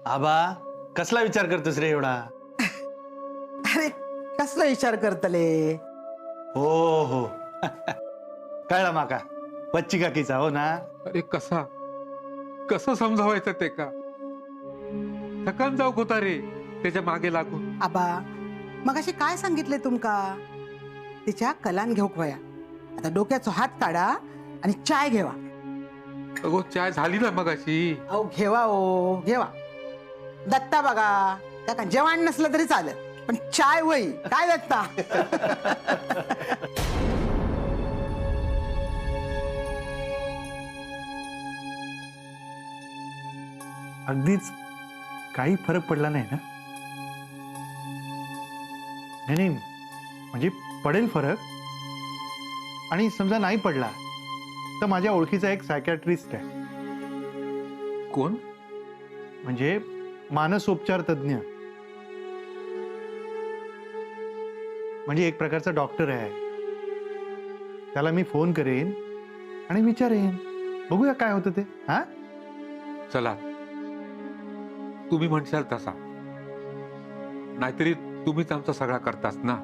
आबा कसला विचार करतोस रे एवढा? अरे कसला विचार करतले? हो हो कळलं माका, बच्ची काकीचा हो ना. अरे कसा कसं समजावायचं ते का? थकान जाऊ होता रे त्याच्या मागे लागून. आबा मग अशी काय सांगितले तुमका? तिच्या कलान घेऊक वया. आता डोक्याचा हात काढा आणि चाय घेवा. अगो चाय झाली ना मगाशी. अहो घेवा ओ घेवा. दत्ता बघा त्या जेवण नसलं तरी चालेल पण चाय वय काय दत्ता. अगदीच काही फरक पडला नाही ना? नाही म्हणजे पडेल फरक. आणि समजा नाही पडला तर माझ्या ओळखीचा एक सायकॅट्रिस्ट आहे, कोण? म्हणजे मानसोपचार तज्ञ, म्हणजे एक प्रकारचा डॉक्टर आहे. त्याला मी फोन करेन आणि विचारेन, बघूया काय होतं ते. हा चला तुम्ही म्हणशाल तसा, नाहीतरी तुम्हीच आमचा सगळा करतास ना.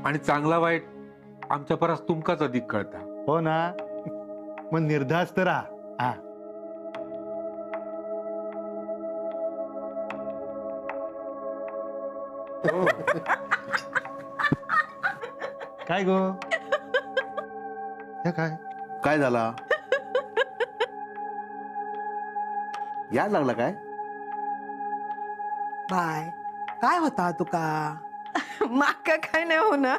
आणि चांगला वाईट आमच्या परास तुमकाच अधिक कळता. हो ना. मग निर्धास्त राहा. हा काय गो? हे काय काय झाला? याद लागला काय? बाय काय होता तुका? माका काय नाही होणार.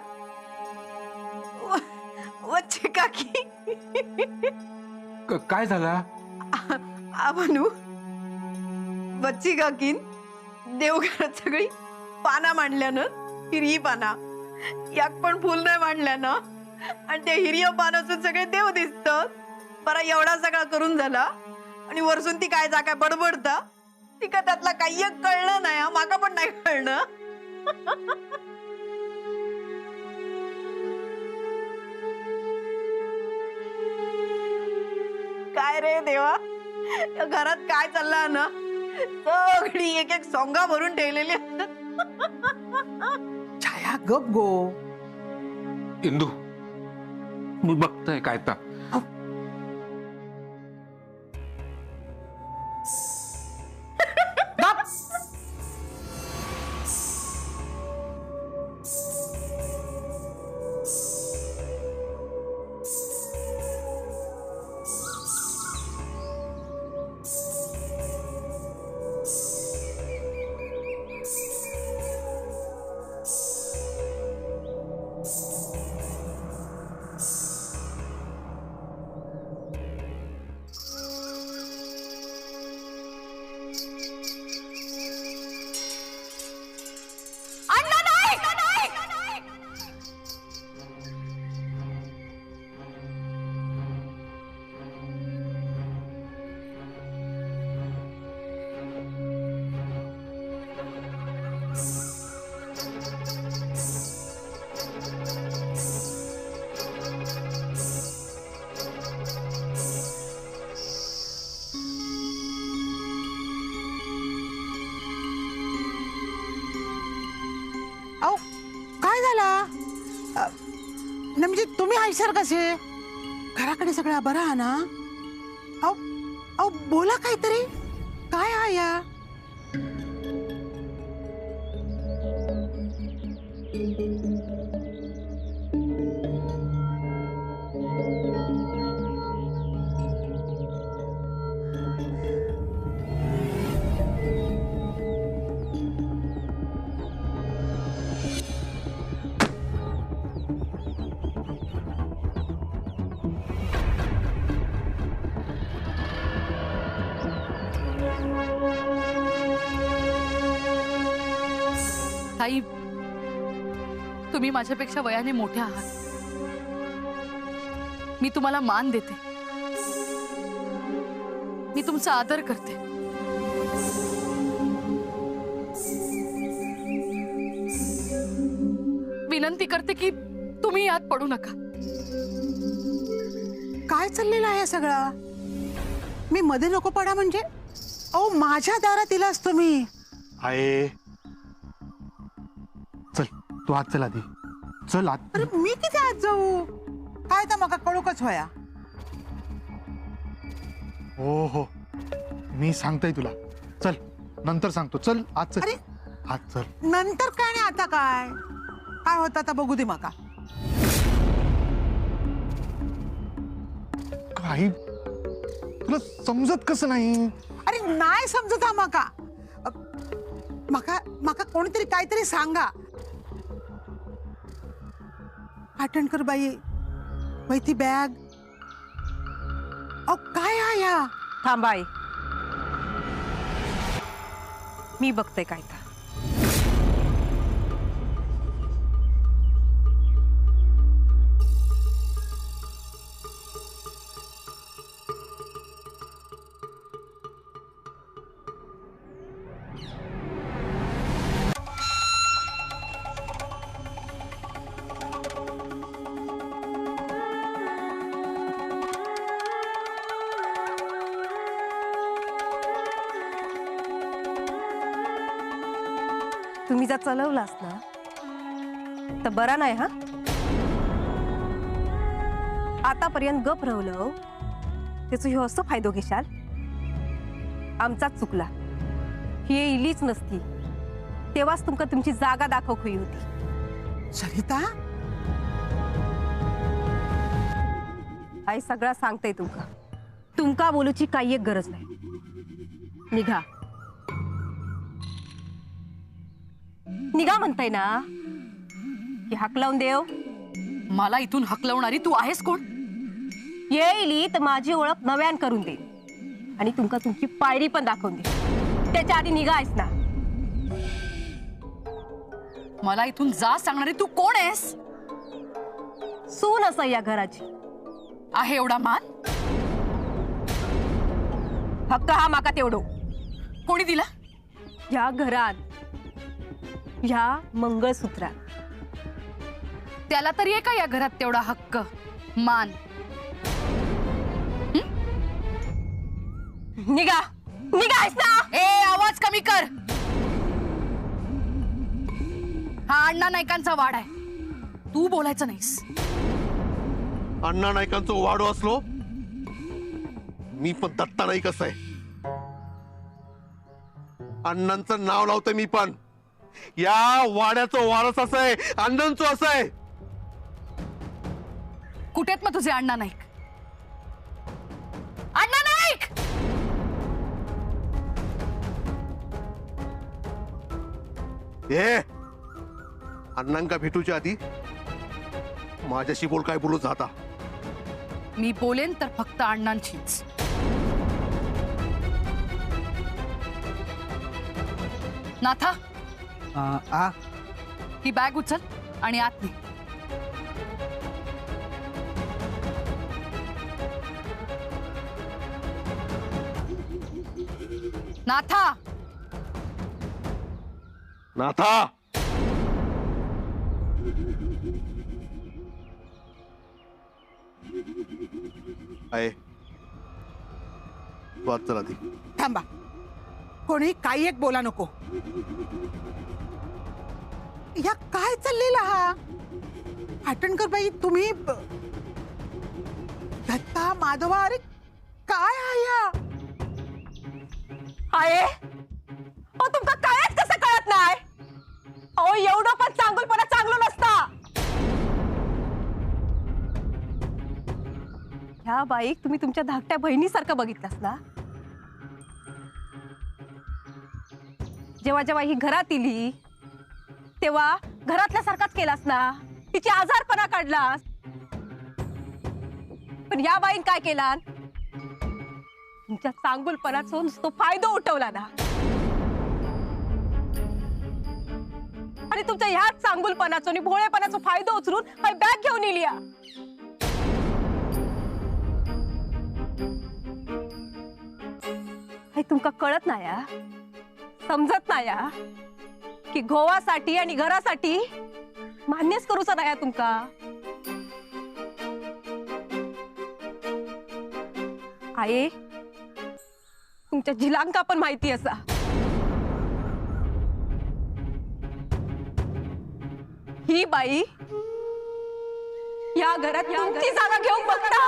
वच्चे काकी काय झाला? म्हणू बच्ची काकीन देवघरात सगळी पाना मांडल्यानं हिरवी पाना याक पण फुल नाही मांडल्यानं आणि त्या हिरव्या पानातून सगळे देव दिसतात. बरा एवढा सगळा करून झाला आणि वरसून ती काय जागा बडबडता तिका त्यातला काही एक कळलं नाही. माका पण नाही कळलं. काय रे देवा, या घरात काय चाललं ना? सगळी एक एक सोंगा भरून ठेवलेली असतात. छाया गप गो. इंदू मी बघतोय काय तर. गप. अहो काय झाला? म्हणजे तुम्ही हायसर कसे? घराकडे सगळा बरा हा ना? अहो अहो बोला काहीतरी. काय आहे या? ताई, तुम्ही माझ्यापेक्षा वयाने मोठे आहात. मी तुम्हाला मान देते. मी तुमचा आदर करते. विनंती करते की तुम्ही यात पडू नका. काय चाललेलं आहे सगळं? मी मध्ये नको पडा म्हणजे? अहो माझ्या दारात इलास तुम्ही. आहे. चल तू आत चल आधी. चल आत. अरे मी किती आत जाऊ? काय तर मका कळूकच होया. हो हो मी सांगतोय तुला. चल नंतर सांगतो. चल आत चल. अरे आत चल. नंतर काय नाही आता काय काय होतं आता बघू दे मका. काही तुला समजत कसं नाही? अरे नाही समजत हा मका. मका मका कोणीतरी काहीतरी सांगा. पाटणकर बाई बाई ती बॅग. अहो काय आहे या? थांबाई, मी बघते काय तर. तुम्ही जर चलवलास ना तर बरा नाही हा. आतापर्यंत गप रवलं त्याचं ह्यो असं फायदो घेशाल. आमचाच चुकला. ही इलीच नसती तेव्हाच तुमका तुमची जागा दाखव खुई होती. सरिता आई सगळा सांगते तुमका. तुमका बोलूची काही एक गरज नाही. निघा निघा म्हणताय ना की हाक लावून देव. मला इथून हकलवणारी तू आहेस कोण? येईली तर माझी ओळख नव्यान करून दे आणि तुमका तुमची पायरी पण दाखवून दे. त्याच्या आधी निघायस ना. मला इथून जा सांगणारी तू कोण आहेस? सून असं या घराची आहे एवढा मान? हक्क हा माका तेवढो. कोणी दिला? या घरात ह्या मंगळसूत्रात. त्याला तरी आहे का या घरात तेवढा हक्क मान? निघा निघायस ना. ए आवाज कमी कर. हा अण्णा नाईकांचा वाड आहे. तू बोलायचं नाहीस. अण्णा नाईकांचं वाडो असलो मी पण दत्ता नाईक असं आहे. अण्णांचं नाव लावतोय मी पण. या वाड्याचं वारस असं आहे. अण्णांचं असं आहे. कुठेत मग तुझे अण्णा नाईक? अण्णा नाईक हे अण्णांका भेटूच्या आधी माझ्याशी बोल. काय बोलू जाता? मी बोलेन तर फक्त अण्णांशीच. नाथा ही बॅग उचल आणि आत ने. नाथा नाथा आहे. तू आज चल आधी. थांबा. कोणी काही एक बोला नको. या काय चाललेला हा? पाटणकर बाई तुम्ही दत्ता माधवा. अरे काय आहे या? आहे अहो तुमका कायच कसं कळत नाही? अहो एवढं पण चांगुलपणा चांगलं नसता. ह्या बाईक तुम्ही तुमच्या धाकट्या बहिणीसारखं बघितलास ना. जेव्हा जेव्हा ही घरात इली तेव्हा घरातल्या सारखाच केलास ना. तिची आजारपणा काढलास. पण या बाईन काय केला? तुमच्या चांगुलपणाचा नुसतो फायदा उठवला ना. आणि तुमच्या ह्याच चांगुलपणाचा आणि भोळेपणाचा फायदा उचलून हा बॅग घेऊन इली. हे तुमका कळत नाही, समजत नाही की गोवासाठी आणि घरासाठी मान्यच करूचा नाही तुमका. आये तुमच्या झिलांका पण माहिती असा. ही बाई या घरात तुमची जागा घेऊन बघता.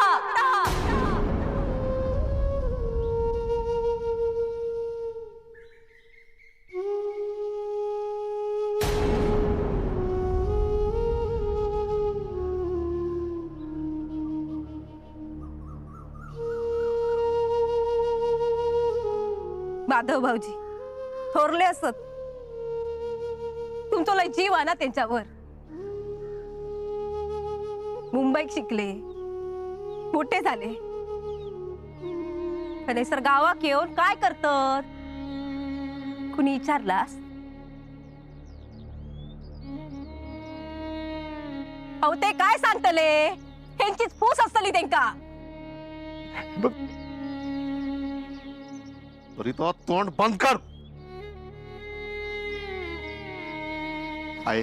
माधव भाऊजी थोरले असत, तुमचा लय जीव आहे ना त्यांच्यावर. मुंबईत शिकले, मोठे झाले, आणि सर गावात येऊन काय करतात कुणी विचारलास? अहो ते काय सांगतले, ह्यांचीच फूस असतली त्यांका. तरी तो तोंड बंद कर. आहे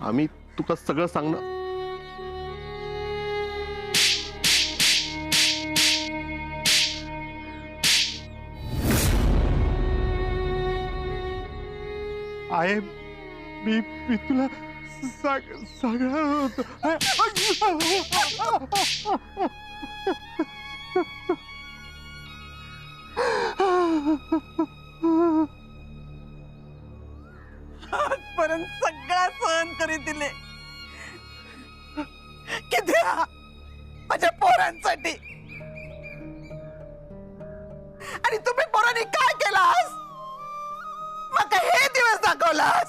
आम्ही तुका सगळं सांगणार. आहे मी तुला सांगणार होतो. आजपर्यंत सगळा सहन करीत दिले, किती माझ्या पोरांसाठी. आणि तुम्ही पोरांनी काय केलास? मग हे दिवस दाखवलास,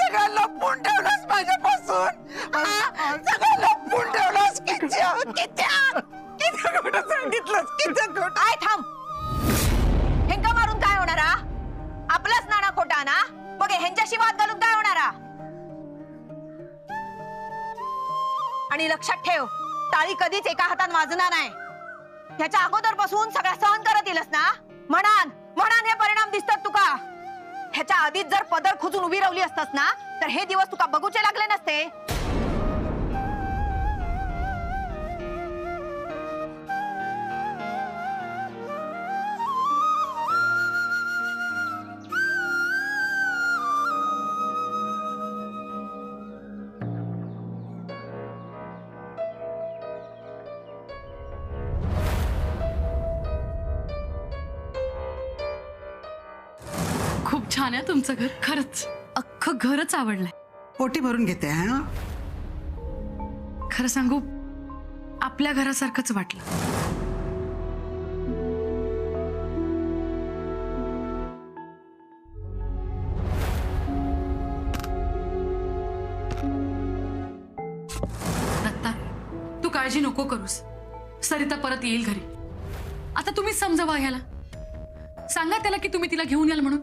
सगळं लपवून ठेवलास माझ्यापासून. सगळं लपवून ठेवलास. किती खोटं सांगितलंस, किती खोटं. काय थांब, हेंका मारून काय होणार? आपलाच नाणा खोटा ना, मग ह्यांच्याशी वाद घालून काय होणार? आणि लक्षात ठेव, टाळी कधीच एका हातात वाजणार नाही. ह्याच्या अगोदरपासून सगळा सहन करत येलस ना, म्हणान हे परिणाम दिसतात तुका. ह्याच्या आधीच जर पदर खुचून उभी राहिली असतास ना, तर हे दिवस तुका बघूचे लागले नसते. खूप छान आहे तुमचं घर, खरंच अख्खं घरच आवडलंय. पोटी भरून घेते. हा, खरं सांगू, आपल्या घरासारखंच वाटलं. दत्ता, तू काळजी नको करूस. सरिता परत येईल घरी. आता तुम्हीच समजावा ह्याला. सांगा त्याला की तुम्ही तिला घेऊन याल म्हणून.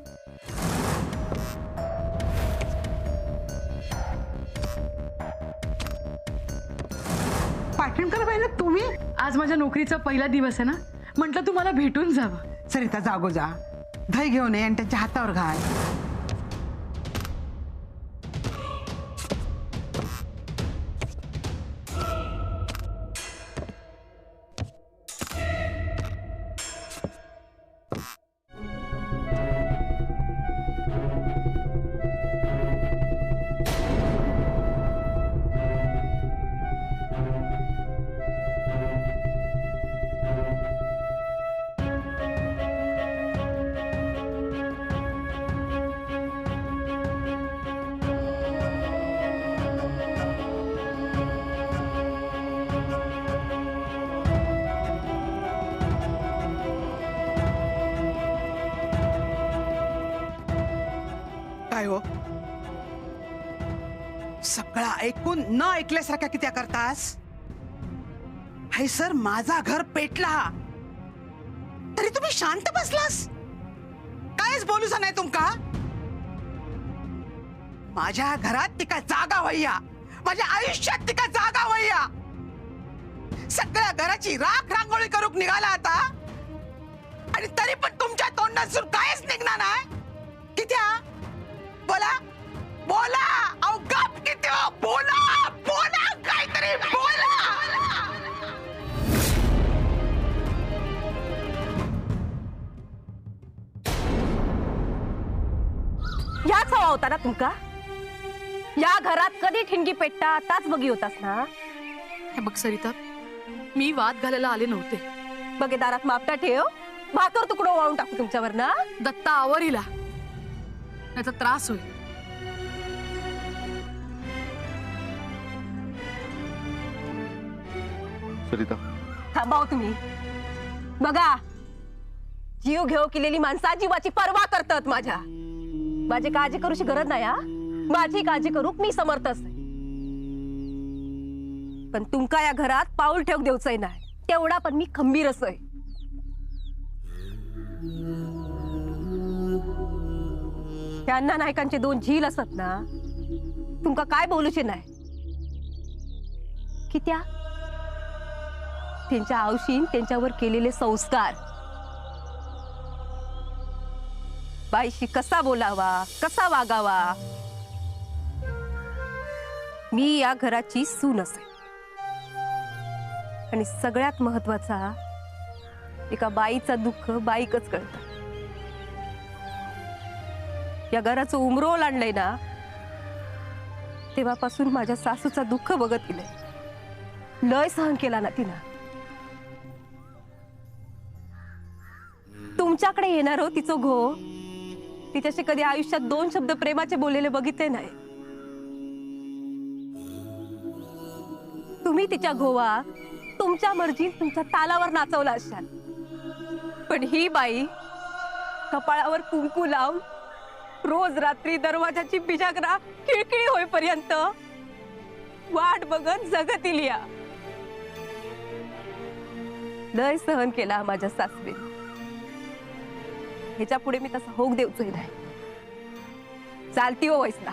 पाठवण पाहिजे तुम्ही. आज माझ्या नोकरीचा पहिला दिवस आहे ना, म्हटलं तुम्हाला भेटून जावं. सरिता जागो जा, दही घेऊन ये आणि त्यांच्या हातावर घाल. काय हो, सगळं ऐकून न ऐकल्यासारख्या किती करतास? हे सर माझा घर पेटला तरी तुम्ही शांत बसलास. कायच बोलूच नाही तुमका. माझ्या घरात तिका जागा वय्या, माझ्या आयुष्यात तिका जागा वय्या. सगळ्या घराची राख रांगोळी करूक निघाला आता, आणि तरी पण तुमच्या तोंडातून कायच निघणार नाही. किती बोला बोला, अहो गप किती हो, बोला बोला, काहीतरी बोला. याच हवा होता ना तुमका? या घरात कधी ठिणगी पेटता आताच बघी होतास ना? हे बघ सरिता, मी वाद घालायला आले नव्हते. बघे दारात मापटा ठेव, भाकर तुकडो वाळून टाकू तुमच्यावर ना. दत्ता आवरीला, याचा त्रास होईल. सरिता, थांबाव तुम्ही. बघा, जीव घेऊ केलेली माणसा जीवाची पर्वा करतात माझ्या. माझी काळजी करूची गरज नाही हा. माझी काळजी करूक मी समर्थ असते. पण तुमका या घरात पाऊल ठेवूक देऊचंय नाही, तेवढा पण मी खंबीर असय. त्या अण्णा नायकांचे 2 झील असत ना, तुमका काय बोलूचे नाही की त्यांच्या आवशीन त्यांच्यावर केलेले संस्कार. बाईशी कसा बोलावा, कसा वागावा. मी या घराची सून असे. आणि सगळ्यात महत्वाचा, एका बाईचा दुःख बाईकच कळतं. या घराचं उमरोल आणलंय ना, तेव्हापासून माझ्या सासूचा दुःख बघत गेलंय. लय सहन केला ना तिनं. तुमच्याकडे येणार हो तिचं घो. तिच्याशी कधी आयुष्यात 2 शब्द प्रेमाचे बोललेले बघितले नाही. तुम्ही तिच्या घोवा तुमच्या मर्जीत तुमच्या तालावर नाचवला असाल. पण ही बाई कपाळावर कुंकू लावून रोज रात्री दरवाजाची बिजागरा खिळखिळी होईपर्यंत वाट बघत जगत इलिया. लय सहन केला माझ्या सासरीने. ह्याच्या पुढे मी तसा होक देऊचंही नाही. चालती हो वैसला.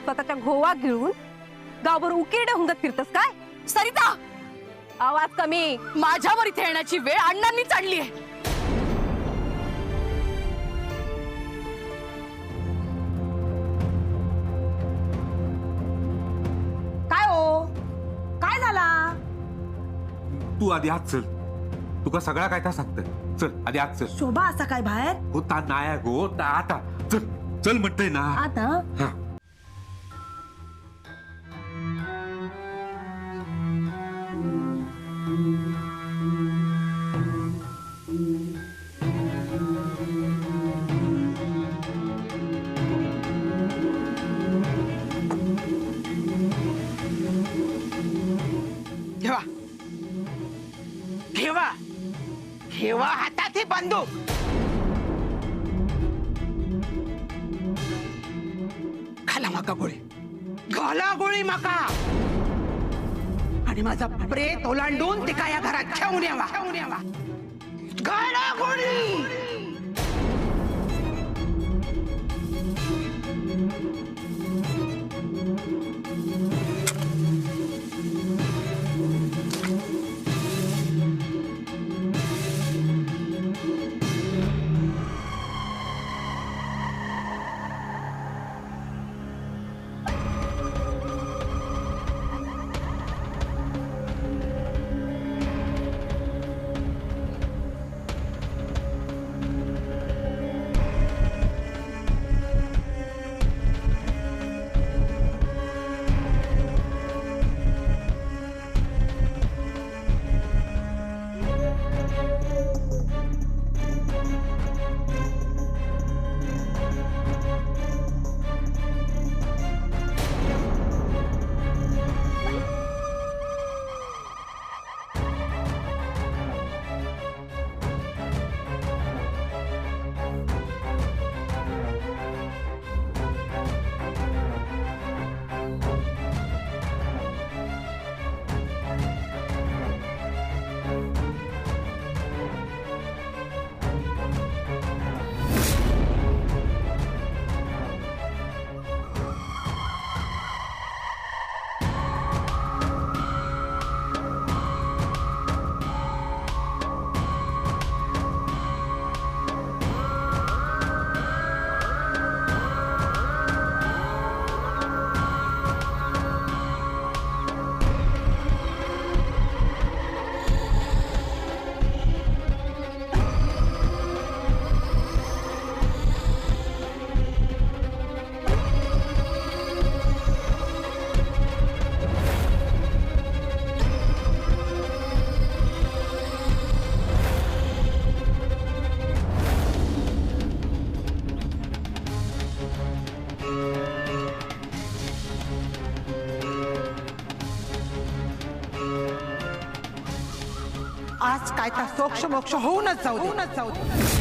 स्वतःच्या घोवा गिळून गावभर उकिरडे हुंगत फिरतस काय? सरिता, आवाज कमी. माझ्यावर इथे येण्याची वेळ अण्णांनी चालली आहे. काय हो, काय झाला? तू आधी आत चल. तुका सगळा काय था सांगतोय. चल आधी आत चल. शोभा असा काय बाहेर? हो ता नाया गो ता आता चल. चल म्हणतोय ना. आता हा. ठेवा, ठेवा, ठेवा हातात ही बंदूक. घाला माका गोळी, घाला गोळी माका. आणि माझा प्रेत ओलांडून ते काय या घरात ठेवून यावा. घाला गोळी. आज काय तर सोक्ष मोक्ष होऊनच जाऊ दे